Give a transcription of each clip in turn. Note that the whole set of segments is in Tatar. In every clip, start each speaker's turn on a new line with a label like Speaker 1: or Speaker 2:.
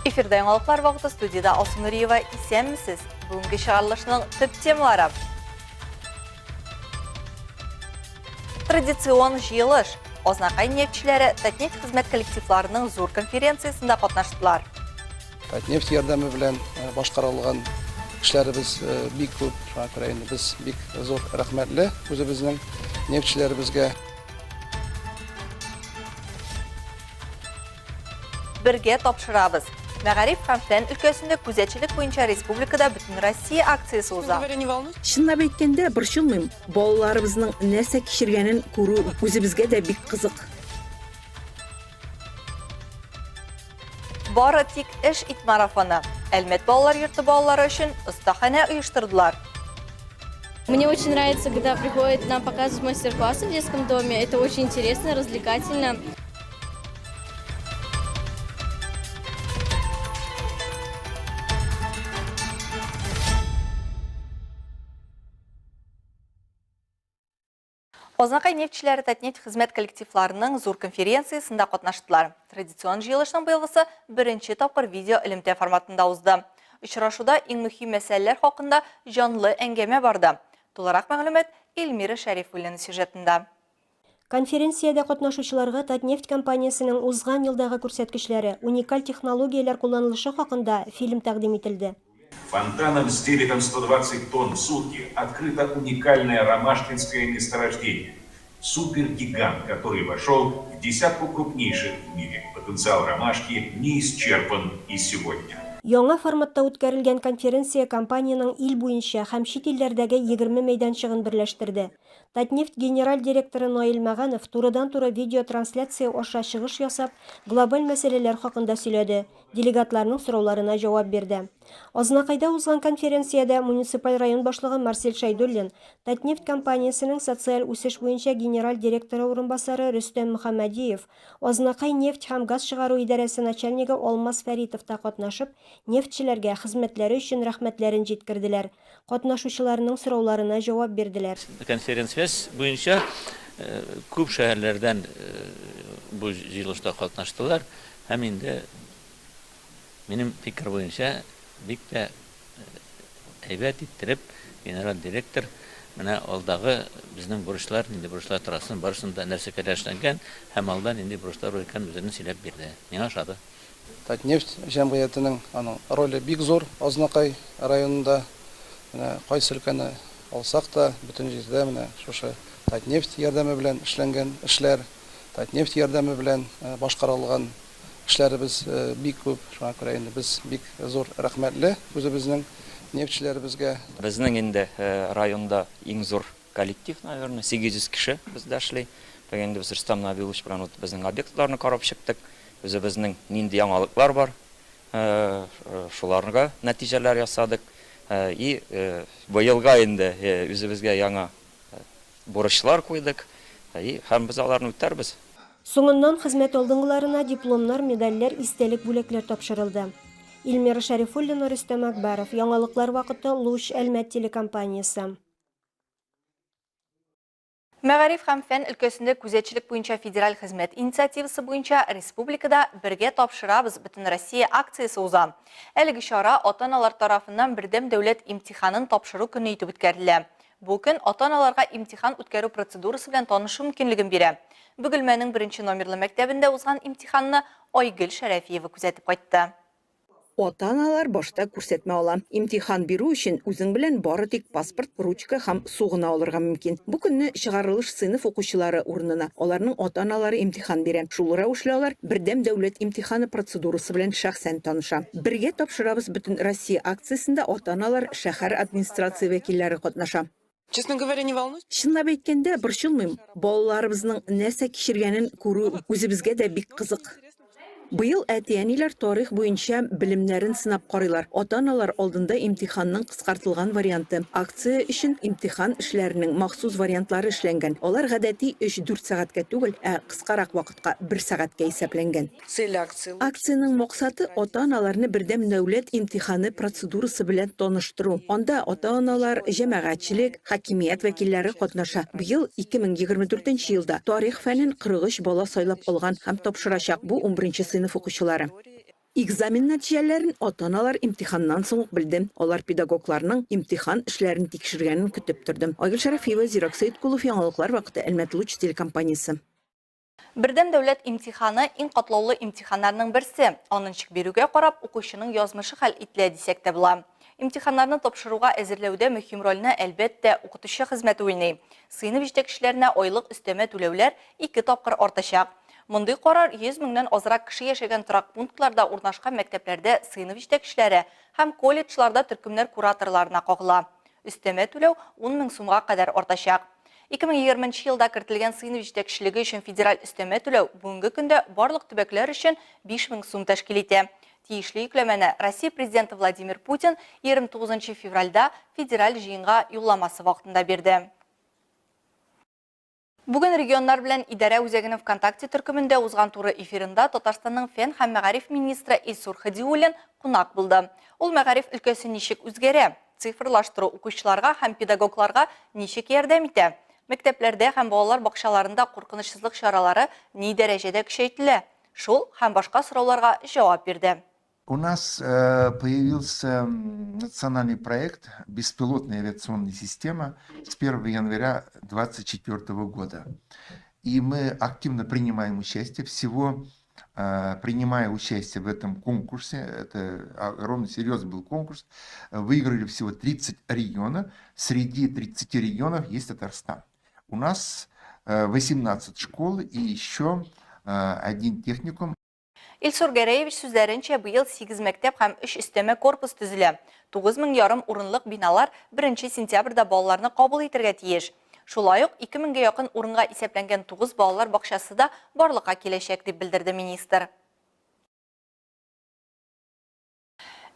Speaker 1: Эфирда яңалыклар вакыты, студияда Алсу Нуриева. Исәнмесез? Бүгенге чыгарылышның төп темалары. Традицион җыелыш. Ознакай нефтчеләре Татнефть хезмәт коллективларының зур конференциясендә катнаштылар.
Speaker 2: Татнефть ярдәме белән башкарылган эшләребез бик күп. Шуңа күрә инде без бик зур рәхмәтле үзебезнең нефтчеләребезгә.
Speaker 1: Бергә тапшырабыз. Мәгариф һәм фән өлкәсендә күзәтчелек буенча республикада бөтен Россия акциясы уза.
Speaker 3: Чынлап әйткәндә, борчылмыйм. Балаларыбызның нәрсә кичергәнен күрү үзебезгә дә бик кызык.
Speaker 1: Бары тик эш ит марафоны. Әлмәт балалар йорты балалары өчен остахана оештырдылар.
Speaker 4: Мне очень нравится, когда приходят нам показывать мастер-классы в детском доме. Это очень интересно, развлекательно.
Speaker 1: Ознакай нефтчеләре Татнефть хезмәт коллективларының зур конференциясендә катнаштылар. Традицион җыелышның быелгысы беренче тапкыр видео элемтә форматында узды. Очрашуда иң мөһим мәсьәләләр хакында җанлы әңгәмә барды. Тулырак мәгълүмат Эльмира Шәрифуллина сюжетында.
Speaker 5: Конференциядә катнашучыларга Татнефть компаниясының узган елдагы күрсәткечләре, уникаль технологияләр кулланылышы хакында фильм тәкъдим ителде.
Speaker 6: Фонтаном с дебитом 120 тонн в сутки открыто уникальное ромашкинское месторождение. Супергигант, который вошел в десятку крупнейших в мире. Потенциал ромашки не исчерпан и сегодня.
Speaker 5: Яңа форматта үткәрелгән конференция компаниянең ил буенча һәм чит илләрдәге 20 мәйданчыгын берләштерде. Татнефть генераль директоры Наил Мәганов турыдан-туры видеотрансляция аша чыгыш ясап, глобаль мәсьәләләр хакында сөйләде, делегатларның сорауларына җавап бирде. Азнакайда узган конференциядә муниципаль район башлыгы Марсель Шайдуллин, Татнефть компаниясының социаль үсеш буенча генераль директоры урынбасары Рөстәм Мөхәммәдиев, Азнакай нефть һәм газ чыгару идарәсе начальнигы Алмаз Фәритов та катнашып, нефтчеләргә хезмәтләре өчен рәхмәтләрен җиткерделәр. Катнашучыларның сорауларына җавап бирделәр.
Speaker 7: Конференция буенча күп шәһәрләрдән бу җыелышта катнаштылар. Һәм инде минем фикер буенча бик тә әйбәт иттереп генераль директор менә алдагы безнең бурычлар, инде бурычлар турасын барысын да нәрсә кәләшләнгән һәм алдан инде бурычлар икән үзенең сөйләп бирде. Миңа ошады.
Speaker 2: Татнефть җәмгыятенең аның роле бик зур Азнакай районында. Менә кайсы өлкәне алсак та бөтен җирдә менә шушы Татнефть ярдәме белән эшләнгән эшләр, Татнефть ярдәме белән башкарылган эшләребез бик күп. Шуңа күрә инде без бик зур рәхмәтле үзебезнең нефтчеләребезгә.
Speaker 8: Безнең инде районда иң зур коллектив, наверное, 800 кеше бездә эшли. Инде без Рустам Набилович белән безнең объектларны карап чыктык. Үзебезнең нинди яңалыклар бар, шуларга нәтиҗәләр ясадык. И быелга инде үзебезгә яңа бурычлар куйдык. И һәм без аларны үтәрбез.
Speaker 5: Соңыннан хезмәт алдынгыларына дипломнар, медальләр, истәлек бүләкләр тапшырылды. Эльмира Шәрифуллина, Рөстәм Әкбәров, яңалыклар вакыты Луч Әлмәт телекомпаниясе.
Speaker 1: Мәгариф һәм фән өлкәсендә күзәтчелек буенча федераль хезмәт инициативасы буенча республикада бергә тапшырабыз бөтен Россия акциясы уза. Әлеге чара ата-аналар тарафыннан бердәм дәүләт имтиханын тапшыру көне итеп үткәрелә. Бу көн ата-аналарга имтихан үткәрү процедурасы белән танышу мөмкинлеген бирә. Бөгелмәнең 1 номерлы мәктәбендә узган имтиханны Айгөл Шәрәфиева күзәтеп кайтты.
Speaker 3: Ата-аналар башта күрсәтмә ала. Имтихан бирү өчен үзең белән бары тик паспорт, ручка һәм сугына алырга мөмкин. Бу көнне чыгарылыш сыйныф укучылары урынына аларның ата-аналары имтихан бирә. Шул рәвешле алар бердәм дәүләт имтиханы процедурасы белән шәхсән таныша. Бергә тапшырабыз бөтен Россия акциясендә ата-аналар, шәһәр администрация вәкилләре катнаша.
Speaker 9: Честно говоря, не волнуюсь.
Speaker 3: Чынлап әйткәндә, борчылмыйм. Балаларыбызның нәрсә кичергәнен күрү үзебезгә дә бик кызык. Быел әти-әниләр тарих буенча белемнәрен сынап карыйлар. Ата-аналар алдында имтиханның кыскартылган варианты. Акция өчен имтихан эшләренең махсус вариантлары эшләнгән. Алар гадәти 3-4 сәгатькә түгел, кыскарак вакытка 1 сәгатькә исәпләнгән. Акциянең максаты ата-аналарны бердәм дәүләт имтиханы процедурасы белән таныштыру. Анда ата-аналар, җәмәгатьчелек, хакимият вәкилләре катнаша. Быел 2024 елда тарих фәнен 43 бала сайлап алган һәм тапшырачак. Бу 11 сыйныф укучылары. Экзамен нәтиҗәләрен ата-аналар имтиханнан соң ук белде. Алар педагогларның имтихан эшләрен тикшергәнен көтеп торды. Айгөл Шарафиева, Зирак Сәйдкулов, яңалыклар вакыты, Әлмәт Луч телекомпаниясе.
Speaker 1: Бердәм дәүләт имтиханы иң катлаулы имтиханнарның берсе. Аның чик бирүгә карап, укучының язмышы хәл ителә дисәк тә була. Имтиханнарны тапшыруга әзерләүдә мөһим рольне әлбәттә укытучы хезмәте уйный. Сыйныф җитәкчеләренә айлык өстәмә түләүләр 2 тапкыр артачак. Мондый карар 100 меңнән азрак кеше яшәгән торак пунктларда урнашкан мәктәпләрдә сыйныф җитәкчеләре һәм колледжларда төркемнәр кураторларына кагыла. Өстәмә түләү 10 мең сумга кадәр артачак. 2020 елда кертелгән сыйныф җитәкчелеге өчен федераль өстәмә түләү бүгенге көндә барлык төбәкләр өчен 5 мең сум тәшкил итә. Тиешле йөкләмәне Россия президенты Владимир Путин 29 февральдә федераль җыенга юлламасы вакытында бирде. Бүген регионнар белән идарә үзәгенең ВКонтакте төркемендә узган туры эфирында Татарстанның фән һәм мәгариф министры Илсур Хәдиуллин кунак булды. Ул мәгариф өлкәсе ничек үзгәрә, цифрлаштыру укучыларга һәм педагогларга ничек ярдәм итә, мәктәпләрдә һәм балалар бакчаларында куркынычсызлык чаралары ни дәрәҗәдә көчәйтелә, шул һәм башка сорауларга җавап бирде.
Speaker 9: У нас появился национальный проект «Беспилотная авиационная система» с 1 января 2024 года. И мы активно принимаем участие. Всего принимая участие в этом конкурсе, это огромный серьезный был конкурс, выиграли всего 30 регионов. Среди 30 регионов есть Татарстан. У нас 18 школ и еще один техникум.
Speaker 1: Илсур Гәрәевич сүзләренчә, быел 8 мәктәп һәм 3 өстәмә корпус төзелә. 9,500 урынлык биналар 1 сентябрьдә балаларны кабул итәргә тиеш. Шулай ук 2000-гә якын урынга исәпләнгән 9 балалар бакчасы да барлыкка киләчәк дип белдерде министр.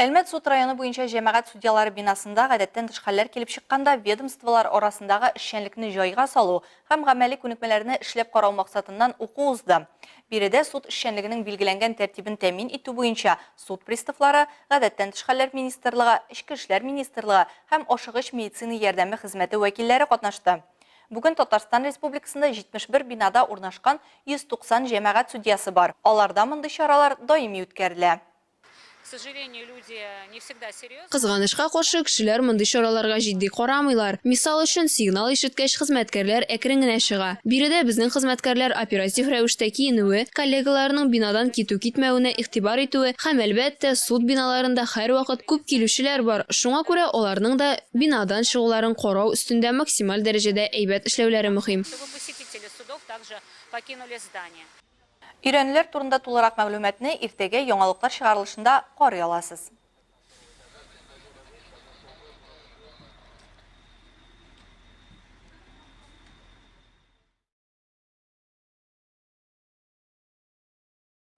Speaker 1: Әлмәт суд районы буенча җәмәгать судьялары бинасында гадәттән тыш хәлләр килеп чыкканда ведомстволар арасындагы эшчәнлекне җайга салу һәм гамәли күнекмәләрне эшләп карау максатыннан уку узды. Биредә суд эшчәнлегенең билгеләнгән тәртибен тәэмин итү буенча суд приставлары, гадәттән тыш хәлләр министрлыгы, Ичке эшләр министрлыгы һәм ашыгыч медицина ярдәме хезмәте вәкилләре катнашты. Бүген Татарстан Республикасында 71 бинада урнашкан 190 җәмәгать судьясы бар. Аларда мондый чаралар даими үткәрелә.
Speaker 10: Кызганычка каршы кешеләр мондый чараларга җитди карамыйлар. Мисал өчен, сигнал ишеткәч хезмәткәрләр әкрен генә чыга. Биредә безнең хезмәткәрләр оператив рәвештә киенүе, коллегаларының бинадан китү-китмәвенә игътибар итүе һәм әлбәттә суд биналарында һәрвакыт күп килүчеләр бар. Шуңа күрә аларның да бинадан чыгуларын карау өстендә максималь дәрәҗәдә әйбәт эшләүләре мөһим.
Speaker 1: Өйрәнүләр турында тулырак мәгълүматны иртәгә яңалыклар чыгарылышында карый аласыз.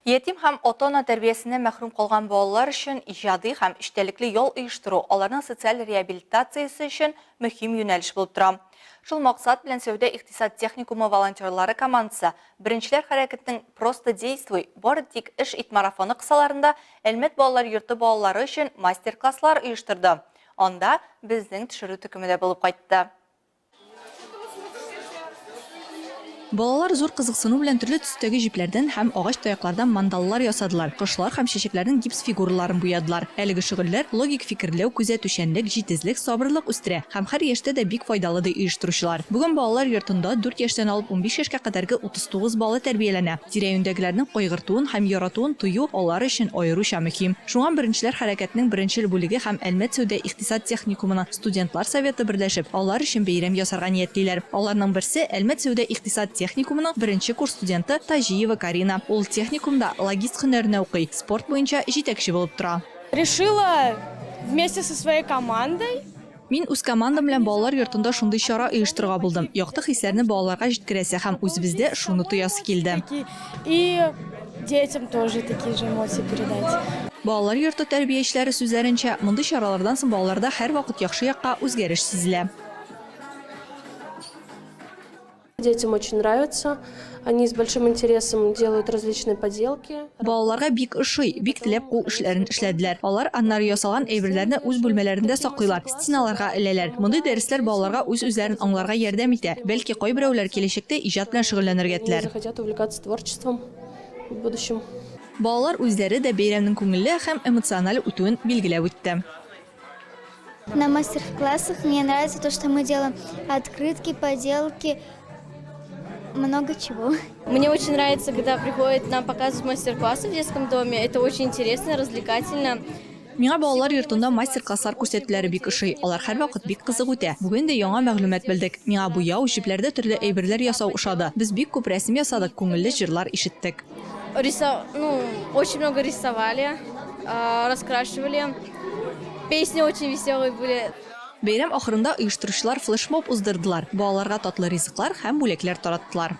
Speaker 1: Ятим һәм ата-ана тәрбиясеннән мәхрүм калган балалар өчен иҗади һәм эчтәлекле ял оештыру аларның социаль реабилитациясе өчен мөһим юнәлеш булып тора. Шул максат белән Сәүдә икътисад техникумы волонтерлары командасы беренчеләр хәрәкәтенең «Просто действуй, бары тик эш ит» марафоны кысаларында Әлмәт балалар йорты балалары өчен мастер-класслар оештырды. Анда безнең төшерү төркеме булып кайтты.
Speaker 11: Балалар зур кызыксыну белән төрле төстәге җипләрдән һәм агач таяклардан мандаллар ясадылар. Кошлар һәм чәчәкләрнең гипс фигураларын буядылар. Әлеге шөгыльләр логик фикерләү, күзәтүчәнлек, җитезлек, сабырлык үстерә һәм һәр яшьтә дә бик файдалы ди оештыручылар. Бүген балалар йортында 4 яшьтән алып 15 яшькә кадәрге 39 бала тәрбияләнә. Тирә-юньдәгеләрнең кайгыртуын һәм яратуын тою алар өчен аеруча мөһим. Шуңа беренчеләр хәрәкәтенең беренчел бүлеге һәм Әлмәт Сәүдә икътисад техникумының студентлар советы берләшеп, алар өчен бәйрәм ясарга ниятлиләр. Аларның берсе Әлмәт Сәүдә икътисад техникумының беренче курс студенты Тажиева Карина. Ул техникумда логист һөнәренә укый, спорт буенча җитәкче булып тора.
Speaker 12: Решила вместе со своей командой.
Speaker 11: Мин үз командам белән балалар йортында шундый чара оештырырга булдым. Якты хисләрне балаларга җиткерәсе һәм үзебездә шуны тоясы килде.
Speaker 12: И детям тоже такие же эмоции передать.
Speaker 11: Балалар йорты тәрбиячеләре сүзләренчә, мондый чаралардан соң балаларда һәрвакыт яхшы якка үзгәреш сизелә.
Speaker 13: Детям очень нравится. Они с большим интересом делают различные поделки.
Speaker 11: Балаларга бик ошый, бик теләп кул эшләрен эшләделәр. Алар аннары ясалган әйберләрне үз бүлмәләрендә саклыйлар, стеналарга эләләр. Мондый дәресләр балаларга үз-үзләрен аңларга ярдәм итә. Бәлки кайберәүләр киләчәктә иҗат белән шөгыльләнергә теләр.
Speaker 13: Хотят увлекаться творчеством в будущем.
Speaker 11: Балалар үзләре дә бәйрәмнең күңелле һәм эмоциональ үтүен билгеләп үтте.
Speaker 14: На мастер-классах мне нравится то, что мы делаем открытки, поделки, много чего.
Speaker 4: Мне очень нравится, когда приходят нам показывать мастер-классы в детском доме. Это очень интересно, развлекательно.
Speaker 11: Миңа балалар йортында мастер-класслар күрсәтүләре бик ошый. Алар һәр вакыт бик кызык үтә. Бүген дә яңа мәгълүмат белдек. Миңа буяу, җипләрдә төрле әйберләр ясау ошады. Біз бик күп рәсем ясадык, күңелле җырлар ишеттек.
Speaker 4: Очень много рисовали, раскрашивали. Песни очень веселые были.
Speaker 11: Бәйрәм ахырында оештыручылар флешмоб уздырдылар. Балаларга татлы ризыклар һәм бүләкләр тараттылар.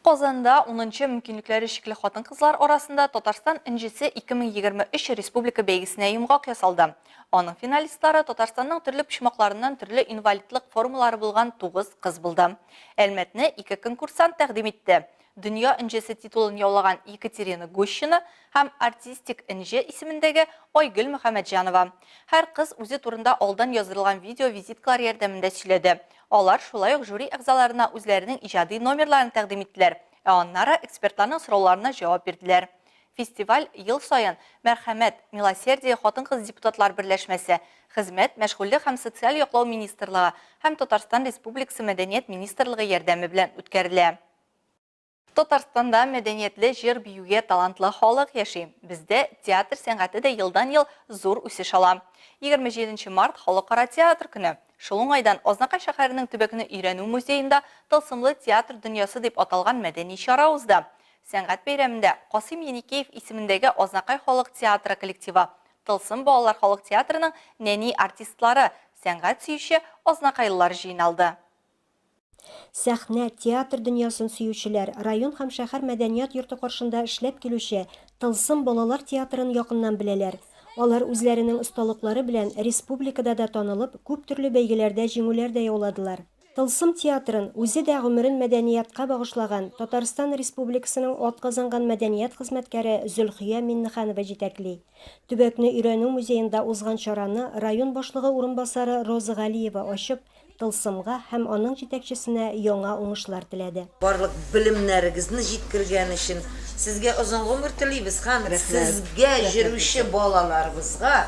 Speaker 1: Qozanda 10-нчы мөмкинлекләре шикле хатын-кызлар арасында Татарстан инҗесе 2023 республика бәйгесенә йомгак ясалды. Аның финалистлары Татарстанның төрле почмакларыннан төрле инвалидлык формалары булган 9 кыз булды. Әлмәтне 2 конкурсант тәкъдим итте. Дөнья инҗесе титулын яулаган Екатерина Гущина һәм артистик инҗе исемендәге Айгөл Мөхәммәтҗанова. Һәр кыз үзе турында алдан язылган видео визиткалар ярдәмендә сөйләде. Алар шулай ук жюри әгъзаларына үзләренең иҗади номерларын тәкъдим иттеләр. Аннары экспертларның сорауларына җавап бирделәр. Фестиваль ел саен Мәрхәмәт, Милосердие хатын-кыз депутатлар берләшмәсе, Хезмәт, мәшгульлек һәм социаль яклау министрлыгы һәм Татарстан Республикасы мәдәният министрлыгы ярдәме белән үткәрелә. Татарстанда мәдәниятле җыр биюгә талантлы халык яши. Бездә театр сәнгате дә елдан-ел зур үсеш ала. 27 март Халыкара театр көне. Шул уңайдан Азнакай шәһәренең төбәкне өйрәнү музеенда тылсымлы театр дөньясы дип аталган мәдәни чара узды. Сәнгать бәйрәмендә Касым Еникеев исемендәге Азнакай халык театры коллективы, Тылсым балалар халык театрының нәни артистлары, сәнгать сөюче азнакайлылар җыйналды.
Speaker 5: Сәхнә, театр дөньясын сөючеләр, район һәм шәһәр мәдәният йорты каршында эшләп килүче Тылсым балалар театрын якыннан беләләр. Алар үзләренең осталыклары белән республикада да танылып, күп төрле бәйгеләрдә җиңүләр дә яуладылар. Тылсым театрын үзе дә гомерен мәдәниятка багышлаган Татарстан Республикасының атказанган мәдәният хезмәткәре Зөлхия Миннеханова җитәкли. Төбәкне өйрәнү музеенда узган чараны район башлыгы урынбасары Роза Галиева ачып, Тылсымга һәм аның җитәкчесенә яңа уңышлар теләде.
Speaker 15: Барлык белемнәрегезне җиткергән өчен сезгә озын гомер телибез һәм сезгә җыручы балаларыбызга,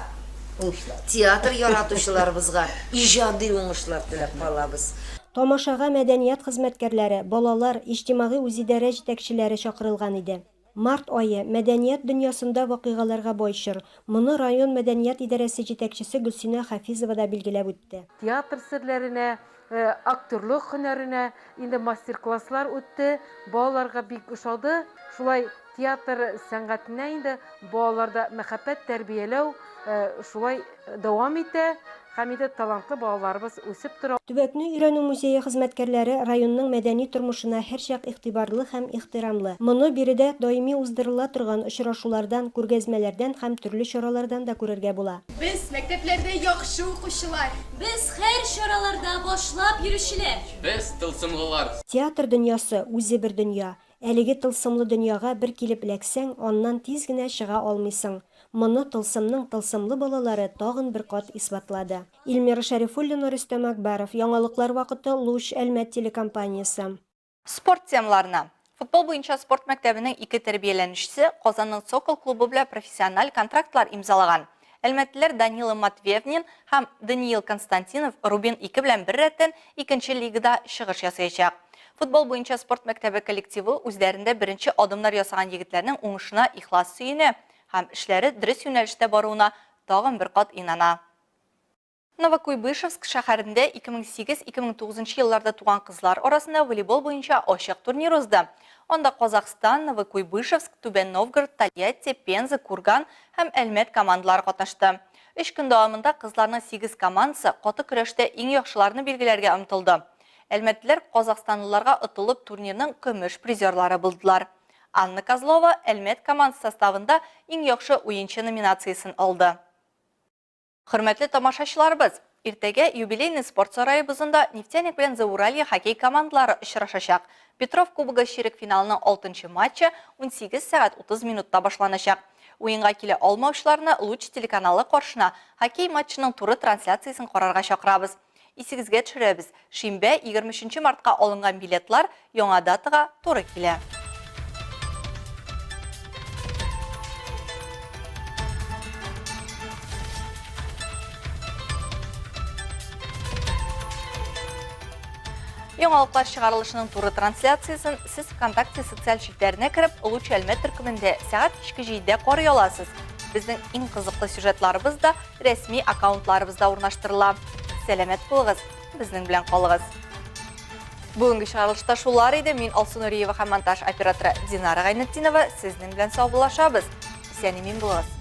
Speaker 15: театр яратучыларыбызга иҗади уңышлар теләп калабыз.
Speaker 5: Тамашага мәдәният хезмәткәрләре, балалар, иҗтимагый үзидарә җитәкчеләре чакырылган иде. Март айы мәдәният дөньясында вакыйгаларга бай чор. Моны район мәдәният идарәсе җитәкчесе Гөлсинә Хафизова да билгеләп үтте.
Speaker 16: Театр серләренә, актерлык һөнәренә инде мастер-класслар үтте. Балаларга бик ошады. Шулай театр сәнгатенә инде балаларда мәхәббәт тәрбияләү шулай дәвам итә. Һәм инде талантлы балаларыбыз үсеп тора.
Speaker 5: Төбәкне өйрәнү музее хезмәткәрләре районның мәдәни тормышына һәрчак игътибарлы һәм ихтирамлы. Моны биредә даими уздырыла торган очрашулардан, күргәзмәләрдән һәм төрле чаралардан да күрергә була.
Speaker 17: Без мәктәпләрдә яхшы укучылар. Без һәр чараларда башлап йөрүчеләр. Без тылсымлылар.
Speaker 5: Театр дөньясы үзе бер дөнья. Әлеге тылсымлы дөньяга бер килеп эләксәң, аннан тиз генә чыга алмыйсың. Моны Тылсымның тылсымлы балалары тагын бер кат исбатлады. Илмира Шәрифуллина, Рөстәм Акбаров, Яңалыклар вакыты, Луч Әлмәт телекомпаниясе.
Speaker 1: Спорт темаларына. Футбол буенча спорт мәктәбенең 2 тәрбияләнүчесе Казанның Сокол клубы белән профессиональ контрактлар имзалаган. Әлмәтлеләр Данила Матвеевнин һәм Даниил Константинов Рубин 2 белән бер рәттән 2нче лигада чыгыш ясаячак. Футбол буенча спорт мәктәбе коллективы үзләрендә беренче адымнар ясаган егетләрнең уңышына ихлас сөенә һәм эшләре дөрес юнәлештә баруына тагын бер кат инана. Новокуйбышевск шәһәрендә 2008-2009 елларда туган кызлар арасында волейбол буенча ачык турнир узды. Анда Казахстан, Новокуйбышевск, Түбән Новгород, Тольятти, Пенза, Курган һәм Әлмәт командалары катнашты. 3 көн дәвамында кызларның 8 командасы каты көрәштә иң яхшыларны билгеләргә омтылды. Әлмәтлеләр казахстанлыларга отылып турнирның көмеш призерлары булдылар. Анна Козлова Әлмәт командасы составында иң яхшы уенчы номинациясын алды. Хөрмәтле тамашачыларыбыз, иртәгә юбилейный спорт сараебызында Нефтяник белән Зауралье хоккей командалары очрашачак. Петров кубогы чирек финалының 6-нчы матчы 18:30 башланачак. Уенга килә алмаучыларны Луч телеканалы каршына хоккей матчының туры трансляциясын карарга чакырабыз. Исегезгә төшерәбез. Шимбә 23 мартка алынган билетлар яңа датага туры килә. Яңалыклар чыгарылышының туры трансляциясын сіз ВКонтакте социаль шилтәренә кереп, Луч Әлмәт төркемендә сәгать кичке 7-дә карый аласыз. Безнең иң кызыклы сюжетларыбыз да рәсми аккаунтларыбызда урнаштырыла. Сәламәт булыгыз, безнең белән калыгыз. Бүгенге чыгарылышта шулар иде. Мин Алсу Нуриева һәм монтаж операторы Динара Гайнетдинова сезнең белән саубуллашабыз. Исән-имин булыгыз.